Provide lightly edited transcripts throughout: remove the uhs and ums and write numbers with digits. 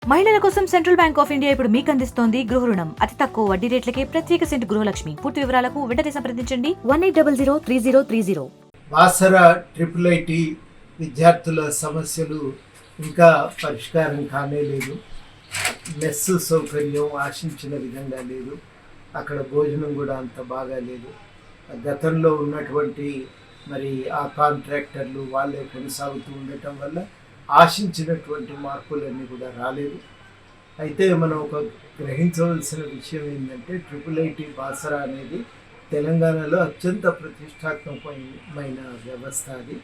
మహిళల కోసం central bank of India ఇప్పుడు మీకు అందిస్తోంది గృహ రుణం. అతి తక్కువ వడ్డీ రేట్లకే ప్రత్యేక సెంటు గృహలక్ష్మి. పూర్తి వివరాలకు వెంటనే సంప్రదించండి 18003030. బాసర IIIT విద్యార్థుల సమస్యలు ఇంకా పరిష్కారం కానే లేదు. మెస్ సౌకర్యం ఆశించిన విధంగా లేదు. అక్కడ భోజనం కూడా అంత బాగా లేదు. గతంలో ఉన్నటువంటి ఆ కాంట్రాక్టర్లు వాళ్ళే కొనసాగుతూ ఉండటం వల్ల ఆశించినటువంటి మార్పులన్నీ కూడా రాలేదు. అయితే మనం ఒక గ్రహించవలసిన విషయం ఏంటంటే IIIT బాసర అనేది తెలంగాణలో అత్యంత ప్రతిష్టాత్మకమైన వ్యవస్థ. అది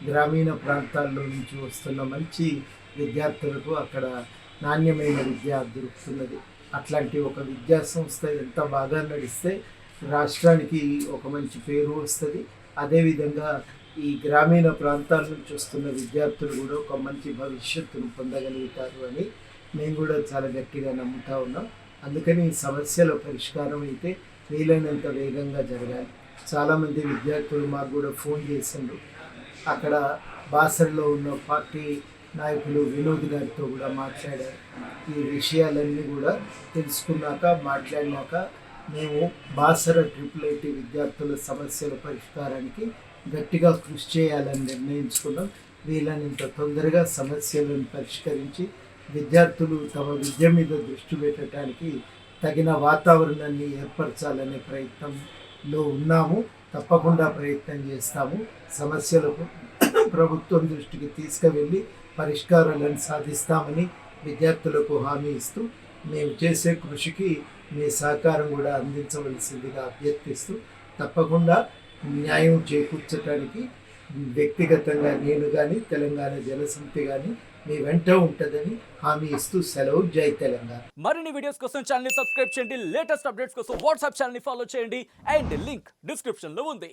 గ్రామీణ ప్రాంతాల్లో నుంచి వస్తున్న మంచి విద్యార్థులకు అక్కడ నాణ్యమైన విద్య దొరుకుతున్నది. అట్లాంటి ఒక విద్యా సంస్థ ఎంత బాగా నడిస్తే రాష్ట్రానికి ఒక మంచి పేరు వస్తుంది. అదేవిధంగా ఈ గ్రామీణ ప్రాంతాల నుంచి వస్తున్న విద్యార్థులు కూడా ఒక మంచి భవిష్యత్తును పొందగలుగుతారు అని మేము కూడా చాలా గట్టిగా నమ్ముతా ఉన్నాం. అందుకని ఈ సమస్యల పరిష్కారం అయితే వీలైనంత వేగంగా జరగాలి. చాలామంది విద్యార్థులు మాకు కూడా ఫోన్ చేసిండ్రు. అక్కడ బాసరలో ఉన్న పార్టీ నాయకులు వినోద్ గారితో కూడా మాట్లాడారు. ఈ విషయాలన్నీ కూడా తెలుసుకున్నాక మాట్లాడినాక మేము బాసర IIIT విద్యార్థుల సమస్యల పరిష్కారానికి గట్టిగా కృషి చేయాలని నిర్ణయించుకున్నాం. వీలైనంత తొందరగా సమస్యలను పరిష్కరించి విద్యార్థులు తమ విద్య మీద దృష్టి పెట్టడానికి తగిన వాతావరణాన్ని ఏర్పరచాలనే ప్రయత్నంలో ఉన్నాము. తప్పకుండా ప్రయత్నం చేస్తాము. సమస్యలకు ప్రభుత్వం దృష్టికి తీసుకువెళ్ళి పరిష్కారాలను సాధిస్తామని విద్యార్థులకు హామీ ఇస్తూ మేము చేసే కృషికి మీ సహకారం కూడా అందించవలసిందిగా అభ్యర్థిస్తూ తప్పకుండా న్యాయం చేకూర్చడానికి వ్యక్తిగతంగా నేను కానీ తెలంగాణ జనసమితి కానీ మీ వెంట ఉంటుందని హామీ ఇస్తూ సెలవు. జై తెలంగాణ. మరిన్ని వీడియోస్ కోసం ఛానల్ ని సబ్స్క్రైబ్ చేయండి. లేటెస్ట్ అప్డేట్స్ కోసం వాట్సాప్ ఛానల్ ని ఫాలో చేయండి. అండ్ లింక్ డిస్క్రిప్షన్ లో ఉంది.